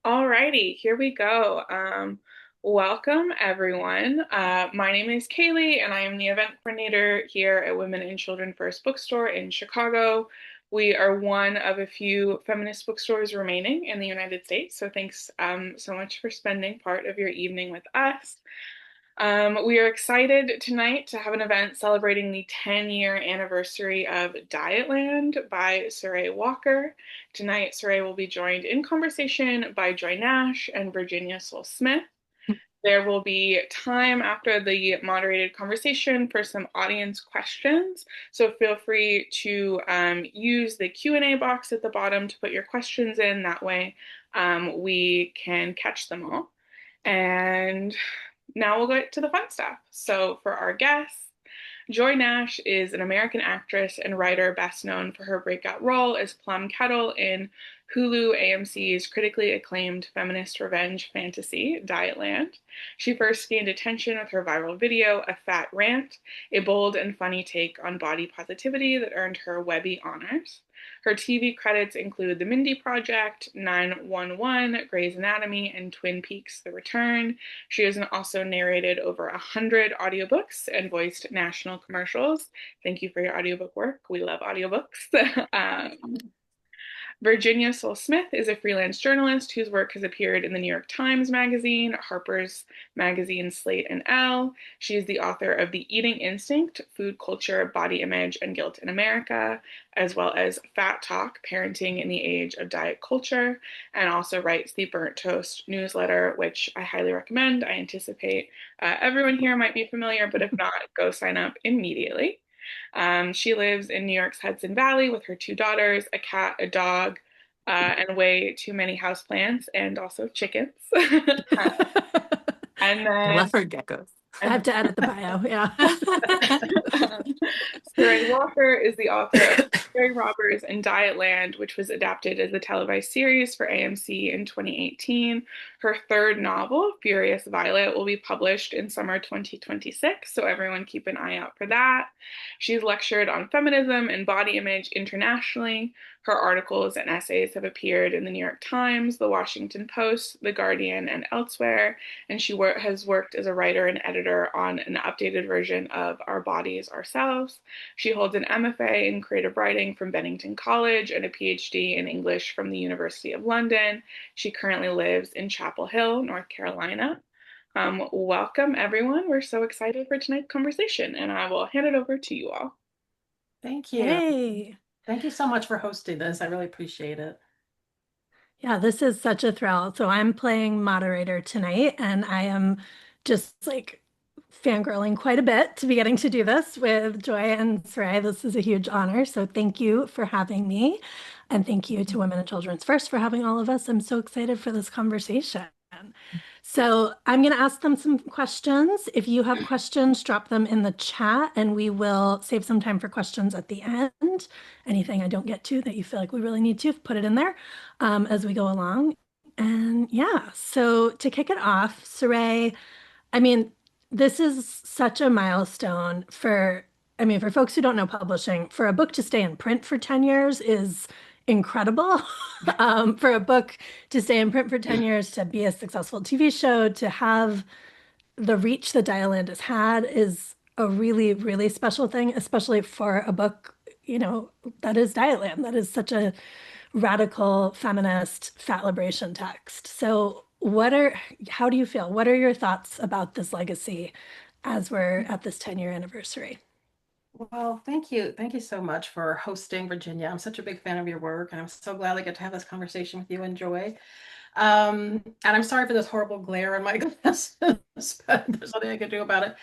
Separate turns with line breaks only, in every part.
Alrighty, here we go. Welcome everyone. My name is Kaylee and I am the event coordinator here at Women and Children First Bookstore in Chicago. We are one of a few feminist bookstores remaining in the United States, so thanks so much for spending part of your evening with us. We are excited tonight to have an event celebrating the 10-year anniversary of Dietland by Sarai Walker. Tonight, Sarai will be joined in conversation by Joy Nash and Virginia Soule-Smith. There will be time after the moderated conversation for some audience questions. So feel free to use the Q&A box at the bottom to put your questions in. That way we can catch them all. And now we'll get to the fun stuff. So for our guests, Joy Nash is an American actress and writer best known for her breakout role as Plum Kettle in Hulu AMC's critically acclaimed feminist revenge fantasy, Dietland. She first gained attention with her viral video, A Fat Rant, a bold and funny take on body positivity that earned her Webby honors. Her TV credits include The Mindy Project, 911, Grey's Anatomy, and Twin Peaks: The Return. She has also narrated over 100 audiobooks and voiced national commercials. Thank you for your audiobook work. We love audiobooks. Virginia Soule-Smith is a freelance journalist whose work has appeared in the New York Times Magazine, Harper's Magazine, Slate, and Elle. She is the author of The Eating Instinct, Food Culture, Body Image, and Guilt in America, as well as Fat Talk, Parenting in the Age of Diet Culture, and also writes the Burnt Toast newsletter, which I highly recommend. I anticipate everyone here might be familiar, but if not, go sign up immediately. She lives in New York's Hudson Valley with her two daughters, a cat, a dog, and way too many houseplants, and also chickens. And
I
then
love her geckos.
I have to edit the bio. Yeah.
Sarai Walker is the author of Fairy Robbers and Dietland, which was adapted as a televised series for AMC in 2018. Her third novel, Furious Violet, will be published in summer 2026, so everyone keep an eye out for that. She's lectured on feminism and body image internationally. Her articles and essays have appeared in the New York Times, the Washington Post, the Guardian, and elsewhere, and she has worked as a writer and editor on an updated version of Our Bodies, Ourselves. She holds an MFA in creative writing from Bennington College and a PhD in English from the University of London. She currently lives in Chapel Hill, North Carolina. Welcome, everyone. We're so excited for tonight's conversation, and I will hand it over to you all.
Thank you.
Hey.
Thank you so much for hosting this. I really appreciate it.
Yeah, this is such a thrill. So I'm playing moderator tonight, and I am just like fangirling quite a bit to be getting to do this with Joy and Sarai. This is a huge honor. So thank you for having me. And thank you to Women and Children's First for having all of us. I'm so excited for this conversation. So I'm going to ask them some questions. If you have questions, drop them in the chat and we will save some time for questions at the end. Anything I don't get to that you feel like we really need to, put it in there as we go along. And yeah, so to kick it off, Sarai, I mean, this is such a milestone for folks who don't know publishing, for a book to stay in print for 10 years is incredible. For a book to stay in print for 10 years, to be a successful TV show, to have the reach that Dietland has had is a really, really special thing, especially for a book, that is Dietland. That is such a radical feminist fat liberation text. So how do you feel? What are your thoughts about this legacy as we're at this 10-year anniversary?
Well, thank you. Thank you so much for hosting, Virginia. I'm such a big fan of your work, and I'm so glad I get to have this conversation with you and Joy. And I'm sorry for this horrible glare on my glasses, but there's nothing I can do about it.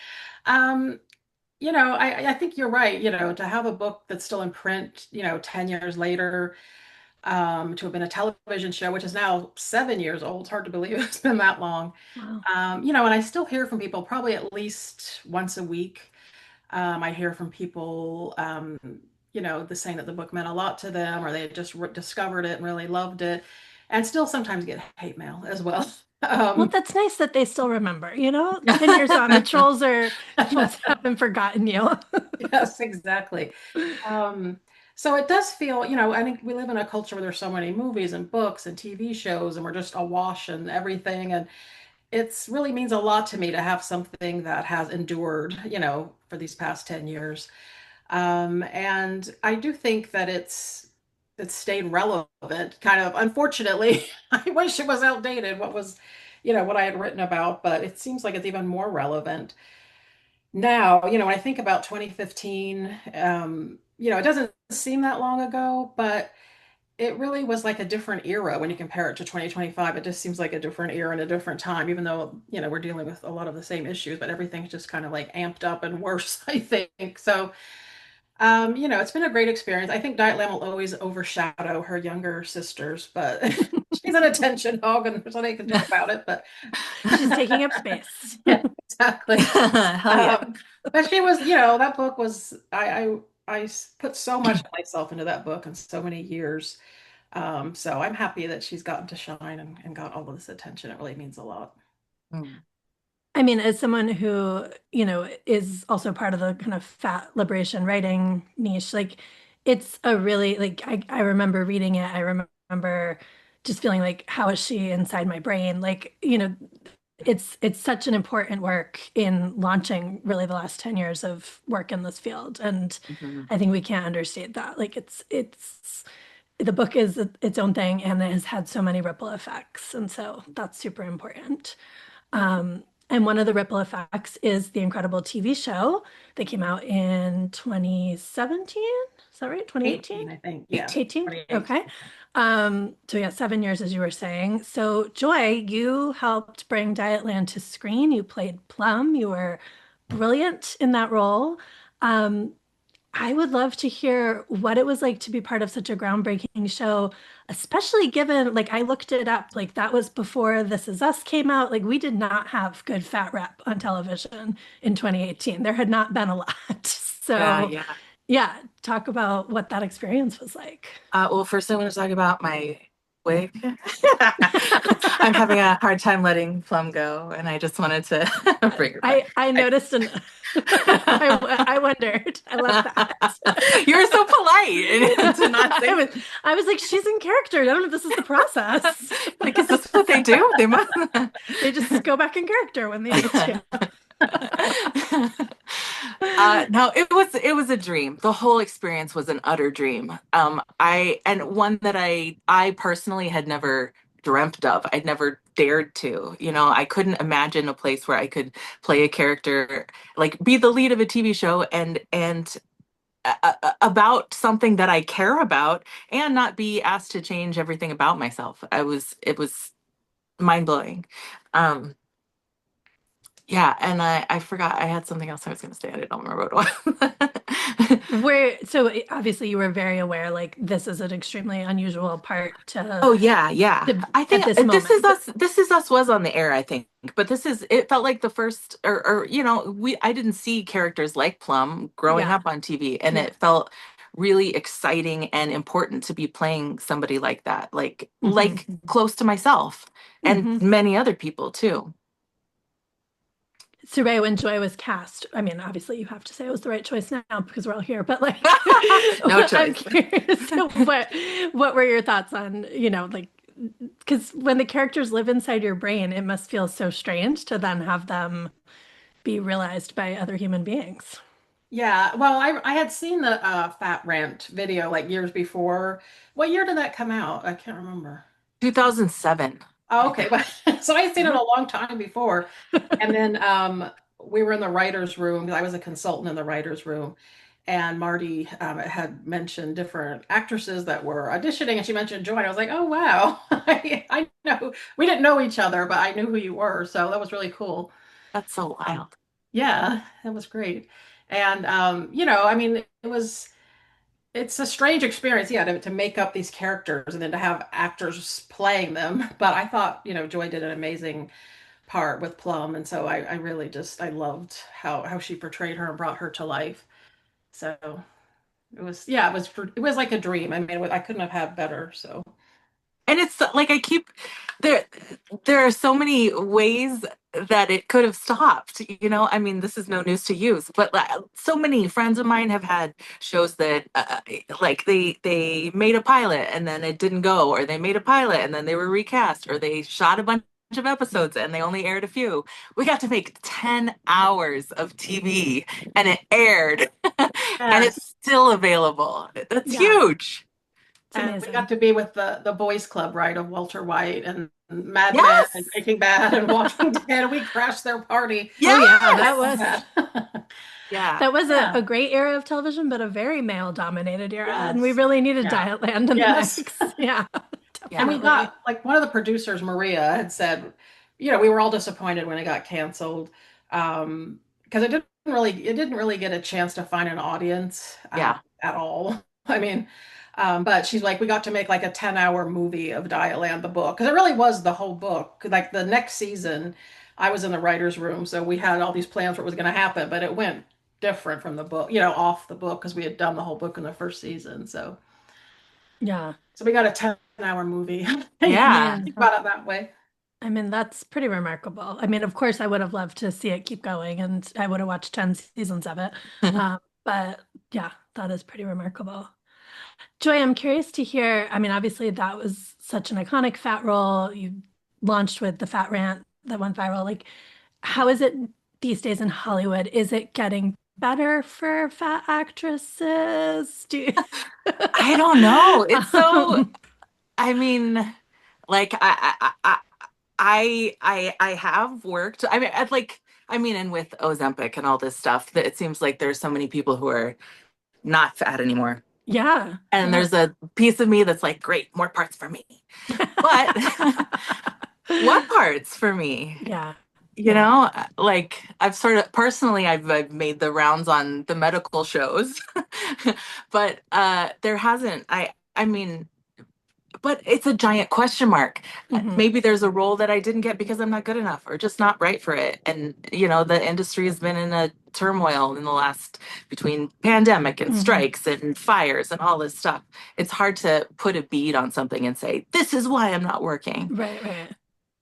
I think you're right, to have a book that's still in print, 10 years later, to have been a television show, which is now 7 years old. It's hard to believe it's been that long.
Wow.
And I still hear from people probably at least once a week. I hear from people, the saying that the book meant a lot to them, or they just discovered it and really loved it, and still sometimes get hate mail as well.
Well, that's nice that they still remember, 10 years on, the trolls haven't forgotten you.
Yes, exactly. So it does feel, you know, I think we live in a culture where there's so many movies and books and TV shows, and we're just awash and everything. And it's really means a lot to me to have something that has endured, you know, for these past 10 years. And I do think that it's stayed relevant, kind of. Unfortunately, I wish it was outdated, what was, you know, what I had written about, but it seems like it's even more relevant now. You know, when I think about 2015, you know, it doesn't seem that long ago, but it really was like a different era when you compare it to 2025. It just seems like a different era and a different time, even though, you know, we're dealing with a lot of the same issues, but everything's just kind of like amped up and worse, I think. So, you know, it's been a great experience. I think Dietland will always overshadow her younger sisters, but she's an attention hog and there's nothing you can do about it. But
She's taking up space.
yeah, exactly.
Hell yeah.
But she was, you know, that book was, I put so much of myself into that book and so many years. So I'm happy that she's gotten to shine and got all of this attention. It really means a lot.
Mm.
I mean, as someone who, you know, is also part of the kind of fat liberation writing niche, like it's a really like I remember reading it. I remember just feeling like, how is she inside my brain? Like, you know, it's such an important work in launching really the last 10 years of work in this field. And
Mhm.
I think we can't understate that. Like it's the book is its own thing and it has had so many ripple effects. And so that's super important. And one of the ripple effects is the incredible TV show that came out in 2017. Is that right? 2018?
18, I think. Yeah,
18?
2018.
Okay. So yeah, 7 years, as you were saying. So Joy, you helped bring Dietland to screen. You played Plum. You were brilliant in that role. Um, I would love to hear what it was like to be part of such a groundbreaking show, especially given, like, I looked it up, like, that was before This Is Us came out. Like, we did not have good fat rep on television in 2018. There had not been a lot.
Yeah,
So,
yeah.
yeah, talk about what that experience was like.
Well, first I want to talk about my wig. I'm having a hard time letting Plum go, and I just wanted to bring her back.
I noticed and I wondered. I love that.
You were so polite to not
I
say.
was I was like, she's in character. I don't know if this is the process.
Like, is this what they do? They must.
They just go back in character when they need to.
No, it was a dream. The whole experience was an utter dream. I and one that I personally had never dreamt of. I'd never dared to. You know, I couldn't imagine a place where I could play a character, like be the lead of a TV show and about something that I care about and not be asked to change everything about myself. It was mind blowing. Um, yeah, and I forgot I had something else I was going to say. I don't remember what it was.
So obviously you were very aware, like this is an extremely unusual part
Oh yeah, yeah. I
at
think
this
This Is
moment.
Us. This Is Us was on the air, I think, but this is. It felt like the first, or you know, we. I didn't see characters like Plum growing
Yeah.
up on TV, and
Yeah.
it felt really exciting and important to be playing somebody like that, like
Hmm.
close to myself and
Hmm.
many other people too.
Sarai, when Joy was cast, I mean, obviously you have to say it was the right choice now because we're all here, but like
No
I'm
choice.
curious what were your thoughts on, you know, like because when the characters live inside your brain, it must feel so strange to then have them be realized by other human beings.
Yeah, well, I had seen the Fat Rant video like years before. What year did that come out? I can't remember.
2007,
Oh,
I
okay.
think.
Well, so I had seen it
Yeah.
a long time before. And then we were in the writer's room because I was a consultant in the writer's room. And Marty had mentioned different actresses that were auditioning, and she mentioned Joy. And I was like, oh, wow. I know. We didn't know each other, but I knew who you were. So that was really cool.
That's so
Um,
wild.
yeah, that was great. And, you know, I mean, it's a strange experience, yeah, to make up these characters and then to have actors playing them. But I thought, you know, Joy did an amazing part with Plum, and so I really just I loved how she portrayed her and brought her to life. So it was, yeah, it was like a dream. I mean, I couldn't have had better. So
And it's like I keep there there are so many ways that it could have stopped, you know. I mean, this is no news to you, but so many friends of mine have had shows that like they made a pilot and then it didn't go, or they made a pilot and then they were recast, or they shot a bunch of episodes and they only aired a few. We got to make 10 hours of TV and it aired and
Yes.
it's still available. That's
Yeah,
huge.
it's
And we got
amazing.
to be with the boys club, right, of Walter White and Mad Men and
Yes.
Breaking Bad and Walking Dead. We crashed their party.
Oh yeah,
I
that
Yes.
love
was
that.
Yeah.
that was
Yeah.
a great era of television, but a very male-dominated era, and we
Yes.
really needed
Yeah.
Dietland in the
Yes.
mix. Yeah,
And we
Yeah.
definitely.
got like one of the producers, Maria, had said, we were all disappointed when it got canceled, because it didn't really get a chance to find an audience
Yeah.
at all. I mean, but she's like, we got to make like a 10-hour movie of Dietland, the book, because it really was the whole book. Like the next season, I was in the writer's room, so we had all these plans for what was going to happen, but it went different from the book, off the book, because we had done the whole book in the first season.
Yeah,
So we got a 10-hour movie.
I
Yeah.
Think
mean,
about it that way.
that's pretty remarkable. I mean, of course, I would have loved to see it keep going, and I would have watched 10 seasons of it. But yeah, that is pretty remarkable. Joy, I'm curious to hear. I mean, obviously, that was such an iconic fat role. You launched with the fat rant that went viral. Like, how is it these days in Hollywood? Is it getting better for fat actresses? Do you...
I don't know. It's so,
Um,
I mean, like I have worked. I mean, and with Ozempic and all this stuff, that it seems like there's so many people who are not fat anymore.
yeah,
And
yeah.
there's a piece of me that's like, great, more parts for me. But what parts for me?
Yeah,
You
yeah.
know, like I've sort of personally, I've made the rounds on the medical shows, but there hasn't. I mean, but it's a giant question mark.
Hmm.
Maybe there's a role that I didn't get because I'm not good enough or just not right for it. And you know, the industry has been in a turmoil in the last between pandemic and
Hmm.
strikes and fires and all this stuff. It's hard to put a bead on something and say, this is why I'm not working.
Right, right.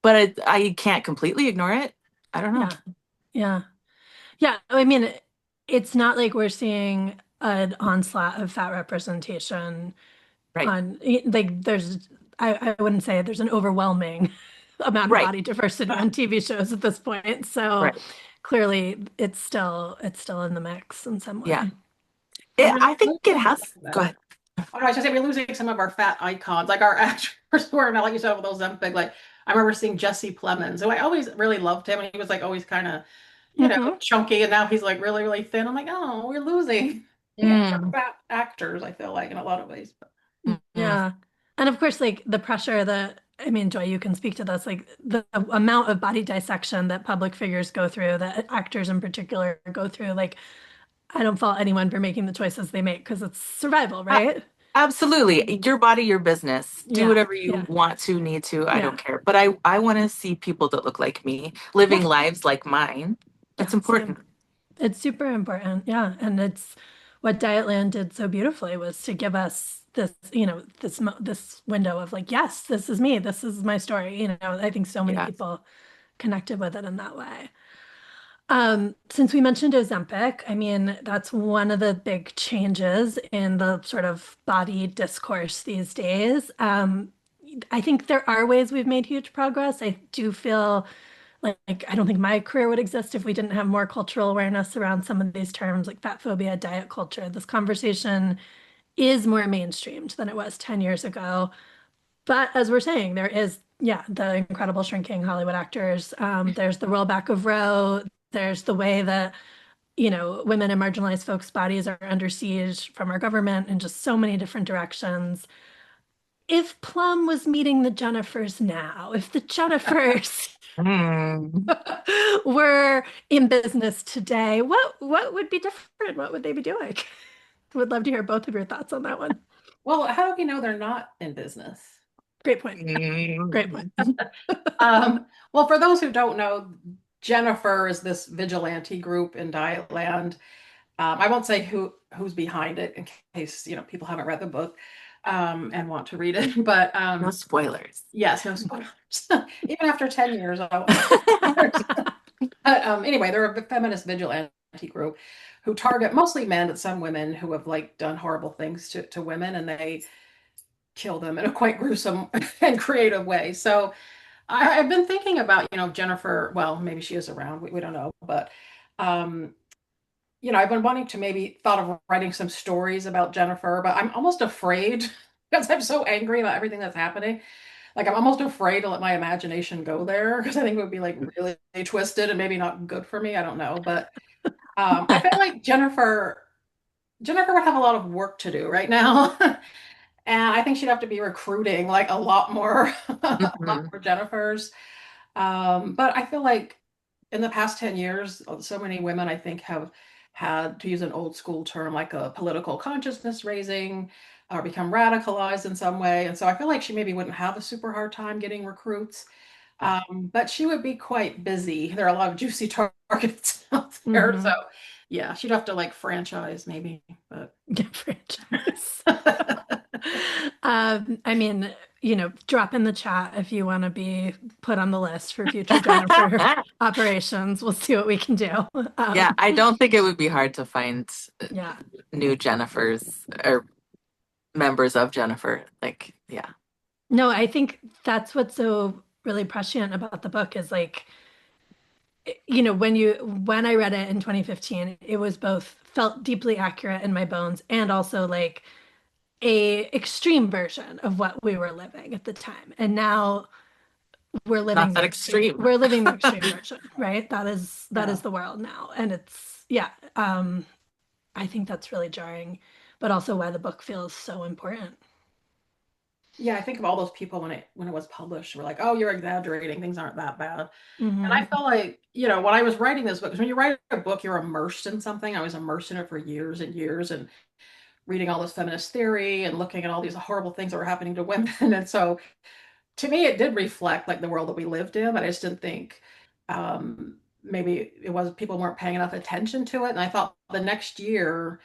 But I can't completely ignore it. I don't know.
Yeah, yeah. Yeah, I mean, it's not like we're seeing an onslaught of fat representation
Right.
on, like, I wouldn't say there's an overwhelming amount of
Right.
body diversity on TV shows at this point. So
Right.
clearly it's still in the mix in some
Yeah.
way.
And
I think it
losing
has.
some of
Go
them.
ahead.
Oh, no, I was just say we're losing some of our fat icons, like our actors who are now, like you said, with those big. Like I remember seeing Jesse Plemons, who I always really loved him, and he was like always kind of,
Hmm.
chunky, and now he's like really, really thin. I'm like, oh, we're losing our
Mm,
fat actors. I feel like in a lot of ways, but
mm,
Yeah. And of course, like the pressure that, I mean, Joy, you can speak to this, like the amount of body dissection that public figures go through, that actors in particular go through, like I don't fault anyone for making the choices they make because it's survival,
a-
right?
absolutely. Your body, your business. Do
Yeah,
whatever you
yeah,
want to, need to. I don't
yeah,
care. But I want to see people that look like me, living
yeah,
lives like mine.
yeah,
That's important.
same. It's super important. Yeah. And it's what Dietland did so beautifully was to give us this, this window of like, yes, this is me. This is my story. I think so many
Yeah.
people connected with it in that way. Since we mentioned Ozempic, I mean, that's one of the big changes in the sort of body discourse these days. I think there are ways we've made huge progress. I do feel like I don't think my career would exist if we didn't have more cultural awareness around some of these terms like fat phobia, diet culture. This conversation is more mainstreamed than it was 10 years ago. But as we're saying, there is, yeah, the incredible shrinking Hollywood actors. There's the rollback of Roe. There's the way that, women and marginalized folks' bodies are under siege from our government in just so many different directions. If Plum was meeting the Jennifers now, if the Jennifers
Mm.
were in business today, what would be different? What would they be doing? Would love to hear both of your thoughts on that one.
well, how do we know they're not in business?
Great point. Great point.
Mm.
Well, for those who don't know, Jennifer is this vigilante group in Dietland. I won't say who's behind it in case people haven't read the book. and want to read it. But
No spoilers.
yes, no spoilers. Even after 10 years, but anyway, they're a feminist vigilante group who target mostly men, but some women who have like done horrible things to women, and they kill them in a quite gruesome and creative way. So I've been thinking about, Jennifer. Well, maybe she is around. We don't know, but um, I've been wanting to maybe thought of writing some stories about Jennifer, but I'm almost afraid because I'm so angry about everything that's happening. Like I'm almost afraid to let my imagination go there because I think it would be like really twisted and maybe not good for me. I don't know, but I feel like Jennifer would have a lot of work to do right now. And I think she'd have to be recruiting like a lot more, a lot
Mhm.
more Jennifers. But I feel like in the past 10 years, so many women, I think, have had, to use an old school term, like a political consciousness raising or become radicalized in some way. And so I feel like she maybe wouldn't have a super hard time getting recruits.
Yeah.
But she would be quite busy. There are a lot of juicy targets out there. So
Hmm.
yeah, she'd have to like franchise maybe, but
Get franchise. I mean, drop in the chat if you want to be put on the list for future Jennifer operations. We'll see what we can do.
Yeah, I don't think it would be hard to find
Yeah.
new Jennifers or members of Jennifer. Like, yeah.
No, I think that's what's so really prescient about the book is like, when I read it in 2015, it was both felt deeply accurate in my bones and also like a extreme version of what we were living at the time. And now
Not that extreme.
we're living the extreme version, right? That is
yeah.
the world now. And it's yeah, I think that's really jarring, but also why the book feels so important.
Yeah, I think of all those people when it was published, were like, "Oh, you're exaggerating. Things aren't that bad." And I
Hmm.
felt like, when I was writing this book, because when you write a book, you're immersed in something. I was immersed in it for years and years, and reading all this feminist theory and looking at all these horrible things that were happening to women. And so, to me, it did reflect like the world that we lived in, but I just didn't think maybe it was people weren't paying enough attention to it. And I thought the next year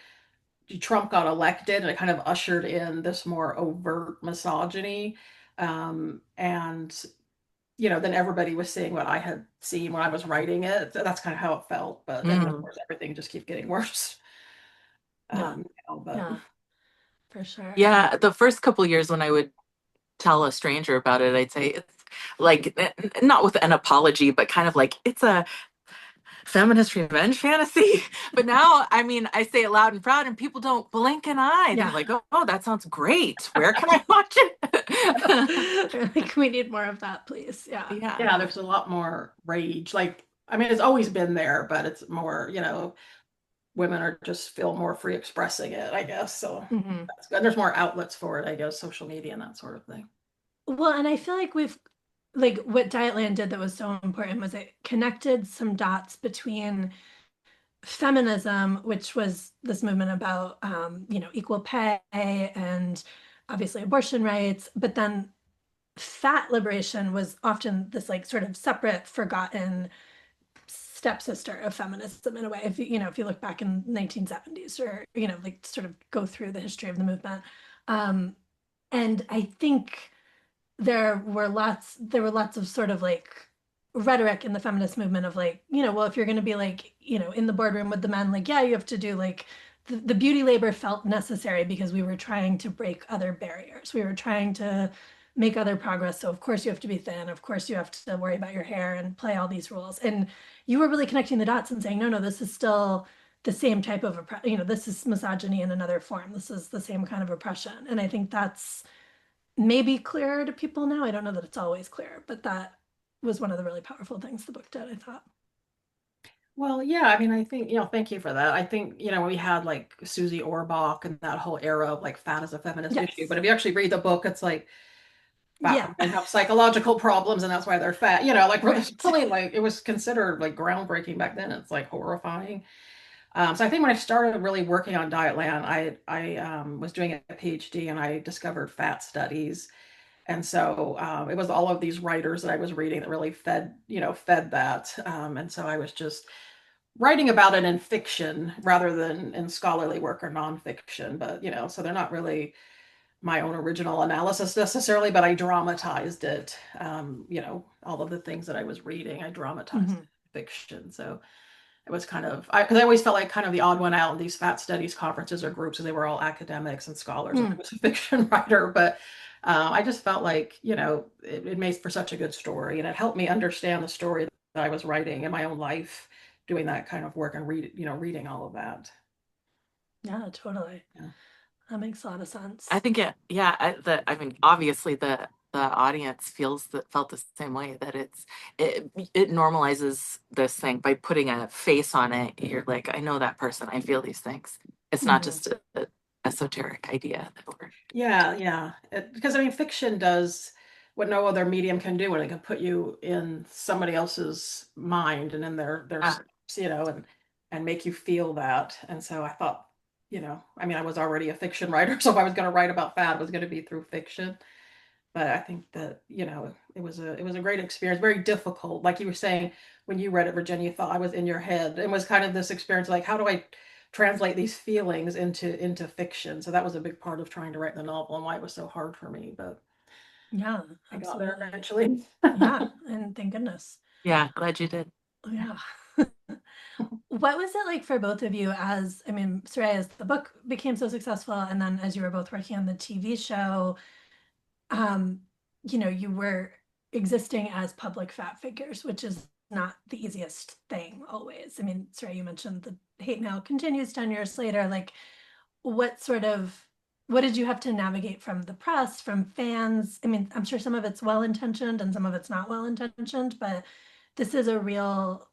Trump got elected and it kind of ushered in this more overt misogyny. And then everybody was seeing what I had seen when I was writing it. That's kind of how it felt. But then, of
Mm.
course, everything just keeps getting worse.
Yeah,
But
yeah, for sure.
Yeah, the first couple years when I would tell a stranger about it, I'd say it's like not with an apology, but kind of like it's a feminist revenge fantasy. But now, I mean, I say it loud and proud, and people don't blink an eye. They're
Yeah.
like, "Oh, that sounds great. Where can I watch it?"
Like we need more of that, please. Yeah.
Yeah.
yeah, there's a lot more rage. Like, I mean, it's always been there, but it's more, women are just feel more free expressing it, I guess. So
Hmm.
that's good. There's more outlets for it, I guess, social media and that sort of thing.
Well, and I feel like like what Dietland did that was so important was it connected some dots between feminism, which was this movement about, equal pay and obviously abortion rights, but then fat liberation was often this like sort of separate, forgotten stepsister of feminism in a way. If you look back in 1970s or, like sort of go through the history of the movement. Um, and I think there were lots of sort of like rhetoric in the feminist movement of like, well, if you're going to be like, in the boardroom with the men, like, yeah, you have to do like the beauty labor felt necessary because we were trying to break other barriers. We were trying to make other progress. So of course you have to be thin. Of course you have to worry about your hair and play all these rules. And you were really connecting the dots and saying, no, no, this is still the same type of oppression. This is misogyny in another form. This is the same kind of oppression. And I think that's maybe clearer to people now. I don't know that it's always clear, but that was one of the really powerful things the book did, I thought.
Well, yeah, I mean, I think, thank you for that. I think, we had like Susie Orbach and that whole era of like fat as a feminist issue.
Yes.
But if you actually read the book, it's like fat
Yeah.
women have psychological problems and that's why they're fat. Like it's
Right.
really like it was considered like groundbreaking back then. It's like horrifying. So I think when I started really working on Dietland, I was doing a PhD and I discovered fat studies. And so it was all of these writers that I was reading that really fed that. And so I was just writing about it in fiction rather than in scholarly work or nonfiction. But so they're not really my own original analysis necessarily, but I dramatized it. All of the things that I was reading, I dramatized fiction. So it was kind of, because I always felt like kind of the odd one out in these fat studies conferences or groups, and they were all academics and scholars, and I was a fiction writer. But I just felt like, it made for such a good story, and it helped me understand the story that I was writing in my own life, doing that kind of work and reading all of that.
Yeah, totally.
Yeah.
That makes a lot of sense.
I think I mean, obviously the audience felt the same way, that it normalizes this thing by putting a face on it. You're like, I know that person. I feel these things. It's not just a esoteric idea that we're.
Yeah. Because I mean, fiction does what no other medium can do, and it can put you in somebody else's mind and in their and make you feel that. And so I thought, I mean, I was already a fiction writer, so if I was going to write about that, it was going to be through fiction. But I think that, it was a great experience, very difficult. Like you were saying, when you read it, Virginia, you thought I was in your head. It was kind of this experience, like, how do I translate these feelings into fiction? So that was a big part of trying to write the novel and why it was so hard for me. But
yeah,
I got
absolutely.
there eventually.
Yeah, and thank goodness.
Yeah, glad you did.
Yeah. What was it like for both of you I mean, Sarai, as the book became so successful, and then as you were both working on the TV show, um, you were existing as public fat figures, which is not the easiest thing always. I mean, Sarai, you mentioned the hate mail continues 10 years later. Like, what what did you have to navigate from the press, from fans? I mean, I'm sure some of it's well-intentioned and some of it's not well-intentioned, but this is a real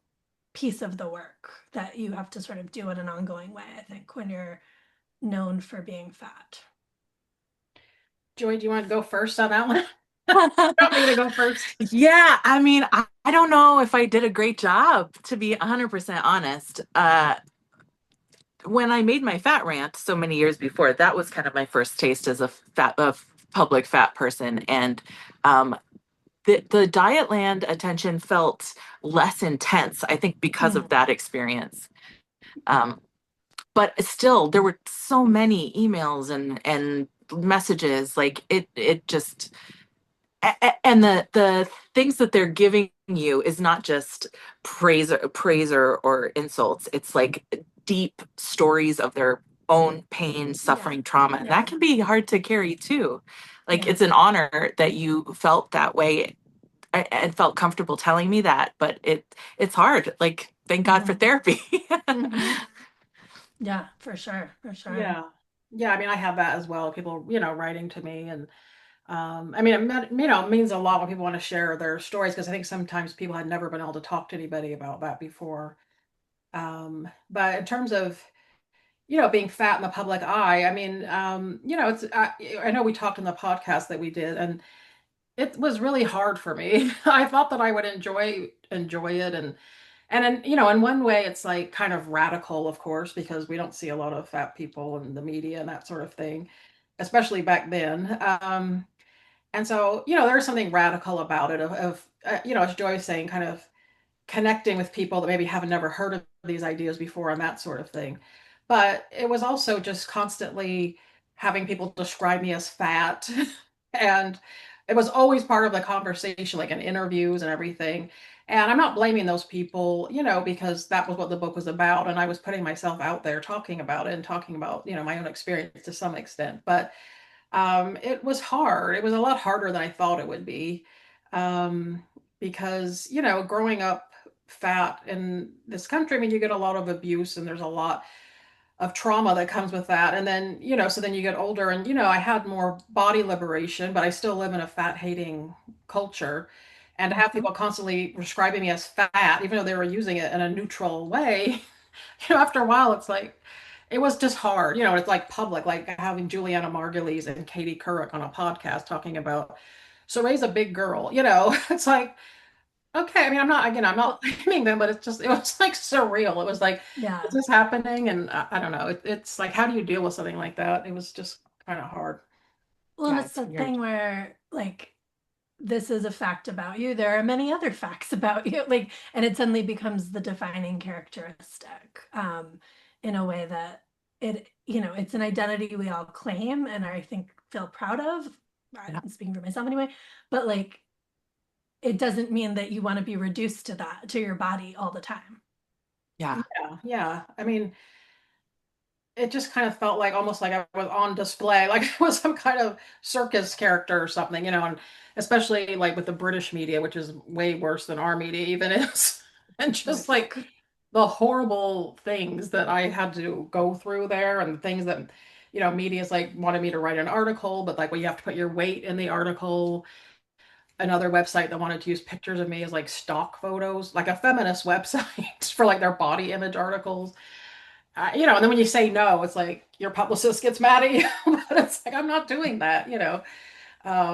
piece of the work that you have to sort of do in an ongoing way, I think, when you're known for being fat.
Joy, do you want to go first on that one? Want me to go first?
Yeah, I mean, I don't know if I did a great job, to be 100% honest. When I made my fat rant so many years before, that was kind of my first taste as a public fat person. And the Dietland attention felt less intense, I think, because of that experience. But still, there were so many emails and messages, like it just and the things that they're giving you is not just praise or insults. It's like deep stories of their own pain, suffering, trauma. And that can be hard to carry too. Like, it's an honor that you felt that way and felt comfortable telling me that, but it's hard. Like, thank God for therapy.
Yeah, for sure.
Yeah. I mean, I have that as well. People, writing to me, and I mean, it means a lot when people want to share their stories, because I think sometimes people had never been able to talk to anybody about that before. But in terms of, being fat in the public eye, I mean, I know we talked in the podcast that we did, and it was really hard for me. I thought that I would enjoy it, and then, in one way, it's like kind of radical, of course, because we don't see a lot of fat people in the media and that sort of thing, especially back then. And so, there's something radical about it as Joy was saying, kind of connecting with people that maybe have never heard of these ideas before and that sort of thing. But it was also just constantly having people describe me as fat. And it was always part of the conversation, like in interviews and everything. And I'm not blaming those people, because that was what the book was about. And I was putting myself out there talking about it and talking about, my own experience to some extent. But it was hard. It was a lot harder than I thought it would be. Um, because, growing up fat in this country, I mean, you get a lot of abuse and there's a lot of trauma that comes with that. And then, so then you get older and, I had more body liberation, but I still live in a fat hating culture. And to have people constantly describing me as fat, even though they were using it in a neutral way, after a while, it's like, it was just hard. It's like public, like having Juliana Margulies and Katie Couric on a podcast talking about, so Ray's a big girl, it's like, okay. I mean, I'm not blaming them, but it was like surreal. It was like, is this happening? And I don't know. It's like, how do you deal with something like that? It was just kind of hard.
Well, and it's the thing where, like, this is a fact about you. There are many other facts about you, like, and it suddenly becomes the defining characteristic, in a way that it's an identity we all claim, and I think feel proud of.
Yeah.
I'm speaking for myself anyway, but like it doesn't mean that you want to be reduced to that, to your body all the time.
Yeah.
Yeah, yeah. I mean, it just kind of felt like almost like I was on display, like I was some kind of circus character or something, and especially like with the British media, which is way worse than our media even is. And just
Right.
like the horrible things that I had to go through there and the things that, media's like wanted me to write an article, but like well, you have to put your weight in the article. Another website that wanted to use pictures of me as like stock photos, like a feminist website for like their body image articles. And then when you say no, it's like your publicist gets mad at you, but it's like I'm not doing that.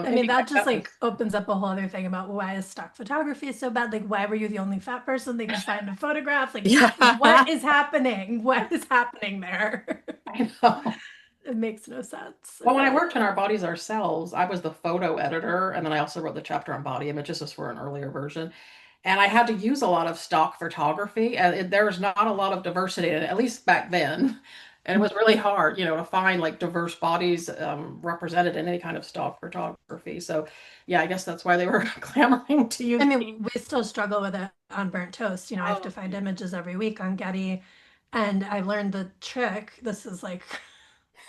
I
It'd
mean,
be
that
like
just
that
like opens up a whole other thing about why is stock photography so bad? Like, why were you the only fat person they could find in photographs? Like, what
Yeah.
is happening? What is happening there?
I know.
It makes no sense. It
Well, when I
really
worked in
does.
Our Bodies Ourselves, I was the photo editor, and then I also wrote the chapter on body images just for an earlier version. And I had to use a lot of stock photography, and there was not a lot of diversity in it, at least back then. And it was really hard, to find like diverse bodies represented in any kind of stock photography. So, yeah, I guess that's why they were clamoring to
I
use me.
mean, we still struggle with it on Burnt Toast. I have to
Oh,
find images every week on Getty. And I learned the trick. This is like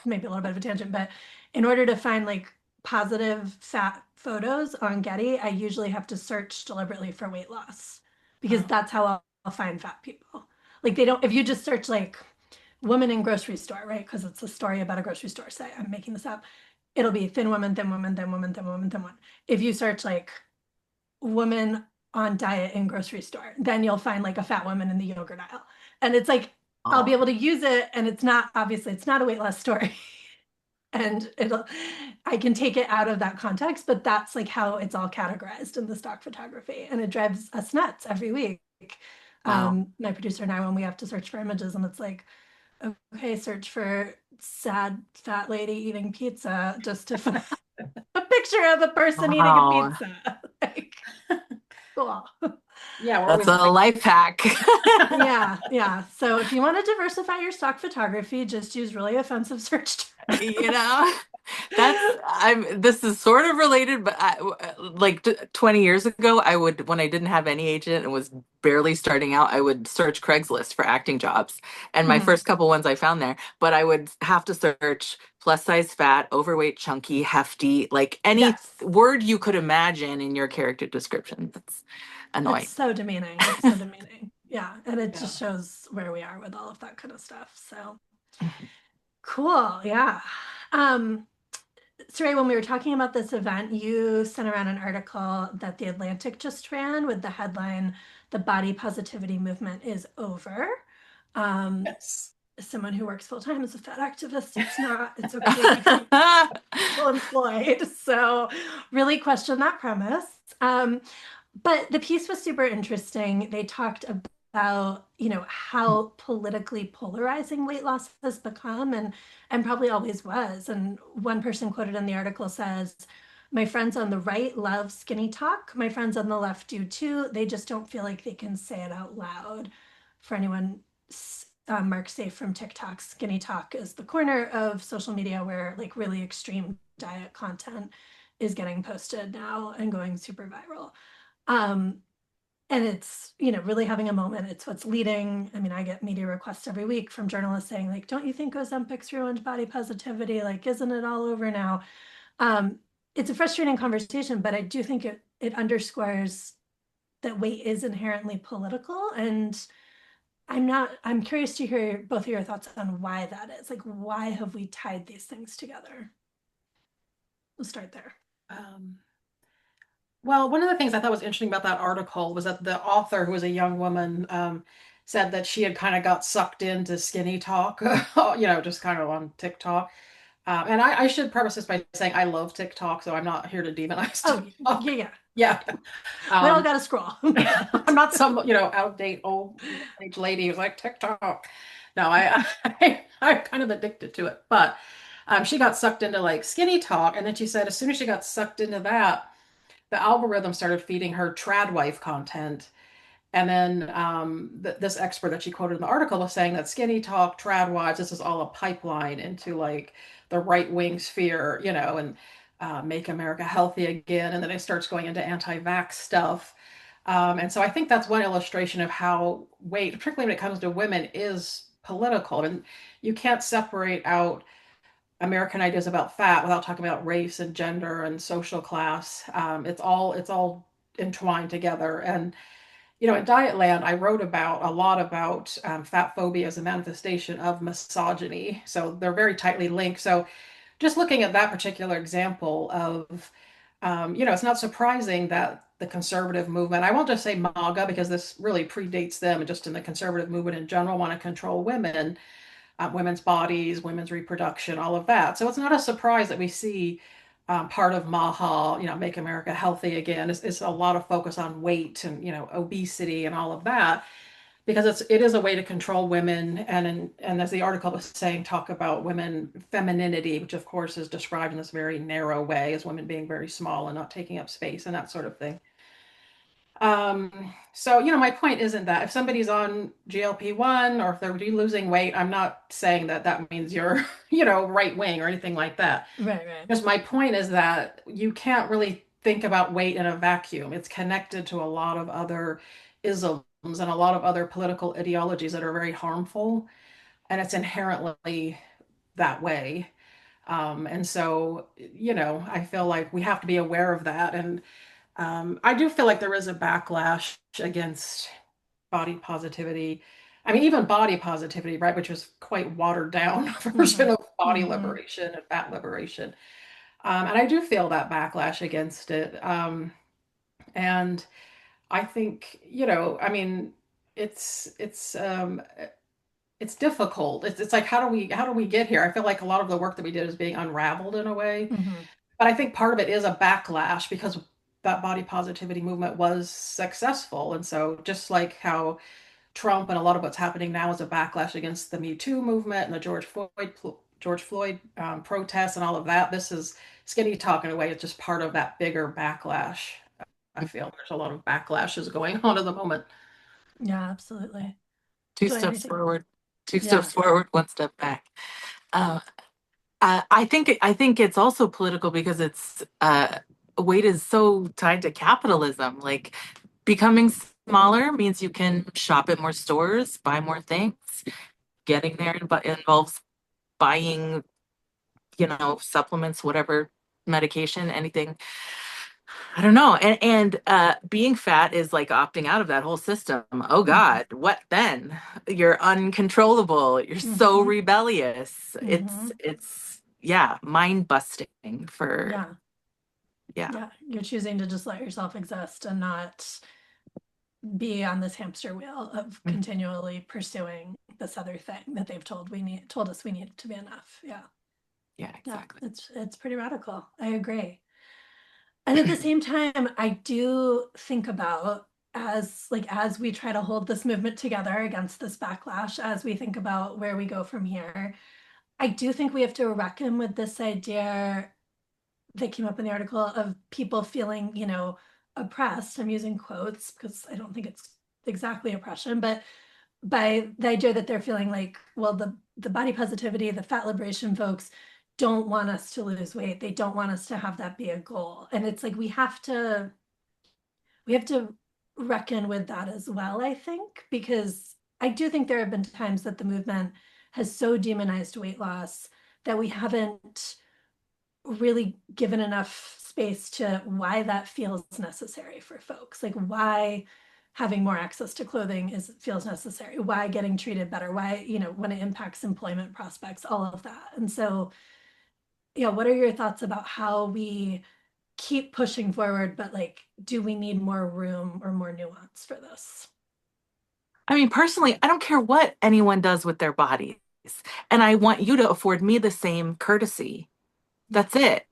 maybe a little bit of a tangent, but in order to find like positive fat photos on Getty, I usually have to search deliberately for weight loss because
oh,
that's how I'll find fat people. Like they don't, if you just search like woman in grocery store, right? Because it's a story about a grocery store, say, I'm making this up. It'll be thin woman, thin woman, thin woman, thin woman, thin one. If you search like woman on diet in grocery store, then you'll find like a fat woman in the yogurt aisle. And it's like, I'll be
Oh,
able to use it. And it's not, obviously, it's not a weight loss story. And I can take it out of that context, but that's like how it's all categorized in the stock photography. And it drives us nuts every week.
wow.
My producer and I, when we have to search for images, and it's like, okay, search for sad fat lady eating pizza just to find a picture of a person eating a
Wow.
pizza. Like, cool.
yeah, we're
That's
always
a
like,
life hack.
Yeah, yeah. So if you want to diversify your stock photography, just use really offensive search terms.
You know, this is sort of related, but like 20 years ago, when I didn't have any agent and was barely starting out, I would search Craigslist for acting jobs. And my
Mhm.
first couple ones I found there, but I would have to search plus size fat, overweight, chunky, hefty, like any
Yes.
word you could imagine in your character description. That's
It's
annoying.
so demeaning. It's so demeaning. Yeah. And it
yeah.
just shows where we are with all of that kind of stuff. So cool. Yeah. Um, Saray, when we were talking about this event, you sent around an article that The Atlantic just ran with the headline, "The Body Positivity Movement is Over." Um,
Yes.
as someone who works full time as a fat activist, it's not, it's okay to keep people employed. So really question that premise. But the piece was super interesting. They talked about, how politically polarizing weight loss has become and probably always was. And one person quoted in the article says, "My friends on the right love skinny talk. My friends on the left do too. They just don't feel like they can say it out loud." For anyone Mark safe from TikTok, skinny talk is the corner of social media where like really extreme diet content is getting posted now and going super viral. Um, and it's, really having a moment. It's what's leading. I mean, I get media requests every week from journalists saying, like, don't you think Ozempic's ruined body positivity? Like, isn't it all over now? Um, it's a frustrating conversation, but I do think it underscores that weight is inherently political. And I'm curious to hear both of your thoughts on why that is. Like, why have we tied these things together? We'll start there.
Um, Well, one of the things I thought was interesting about that article was that the author, who was a young woman, said that she had kind of got sucked into skinny talk, just kind of on TikTok. And I should preface this by saying I love TikTok, so I'm not here to demonize
Oh,
TikTok.
yeah,
Yeah.
yeah. We all
Um,
got to scroll.
I'm not some, out of date old age lady who's like TikTok. No, I'm kind of addicted to it. But she got sucked into like skinny talk, and then she said as soon as she got sucked into that, the algorithm started feeding her trad wife content. And then this expert that she quoted in the article was saying that skinny talk, trad wives, this is all a pipeline into like the right wing sphere, and make America healthy again. And then it starts going into anti-vax stuff. And so I think that's one illustration of how weight, particularly when it comes to women, is political. And you can't separate out American ideas about fat without talking about race and gender and social class. It's all entwined together. And in Dietland, I wrote about a lot about fat phobia as a manifestation of misogyny. So they're very tightly linked. So just looking at that particular example of, it's not surprising that the conservative movement, I won't just say MAGA because this really predates them, and just in the conservative movement in general, want to control women, women's bodies, women's reproduction, all of that. So it's not a surprise that we see part of MAHA, Make America Healthy Again, is a lot of focus on weight and obesity and all of that, because it is a way to control women, and as the article was saying, talk about women femininity, which of course is described in this very narrow way as women being very small and not taking up space and that sort of thing. So, my point isn't that if somebody's on GLP-1 or if they're losing weight, I'm not saying that that means you're, right wing or anything like that.
Right, right.
Because my point is that you can't really think about weight in a vacuum. It's connected to a lot of other isms and a lot of other political ideologies that are very harmful, and it's inherently that way. And so, I feel like we have to be aware of that. And I do feel like there is a backlash against body positivity. I mean, even body positivity, right, which was quite watered down version
Mm-hmm.
of body
Mm-hmm.
liberation and fat liberation. And I do feel that backlash against it. And I think, I mean, it's it's um, it's difficult. It's like how do we get here? I feel like a lot of the work that we did is being unraveled in a way.
Mm-hmm.
But I think part of it is a backlash because that body positivity movement was successful. And so just like how Trump and a lot of what's happening now is a backlash against the Me Too movement and the George Floyd protests and all of that, this is skinny talk in a way. It's just part of that bigger backlash. I feel there's a lot of backlashes going on at the moment.
Yeah, absolutely.
Two
Joy,
steps
anything?
forward, two
Yeah.
steps forward, one step back. Uh, I think it's also political because it's weight is so tied to capitalism. Like becoming smaller means you can shop at more stores, buy more things. Getting there involves buying, supplements, whatever, medication, anything. I don't know. And being fat is like opting out of that whole system. Oh
Mm-hmm.
God, what then? You're uncontrollable. You're so
Mm-hmm.
rebellious.
Mm-hmm.
It's yeah, mind busting for
Yeah.
yeah.
Yeah. You're choosing to just let yourself exist and not be on this hamster wheel of continually pursuing this other thing that they've told us we need to be enough. Yeah.
Yeah,
Yeah.
exactly.
It's pretty radical. I agree. And at the same time, I do think about as we try to hold this movement together against this backlash, as we think about where we go from here, I do think we have to reckon with this idea that came up in the article of people feeling, oppressed. I'm using quotes because I don't think it's exactly oppression, but by the idea that they're feeling like, well, the body positivity, the fat liberation folks don't want us to lose weight. They don't want us to have that be a goal. And it's like we have to reckon with that as well, I think, because I do think there have been times that the movement has so demonized weight loss that we haven't really given enough space to why that feels necessary for folks. Like why having more access to clothing feels necessary, why getting treated better, why, when it impacts employment prospects, all of that. And so, yeah, what are your thoughts about how we keep pushing forward, but like, do we need more room or more nuance for this?
I mean, personally, I don't care what anyone does with their bodies. And I want you to afford me the same courtesy. That's it.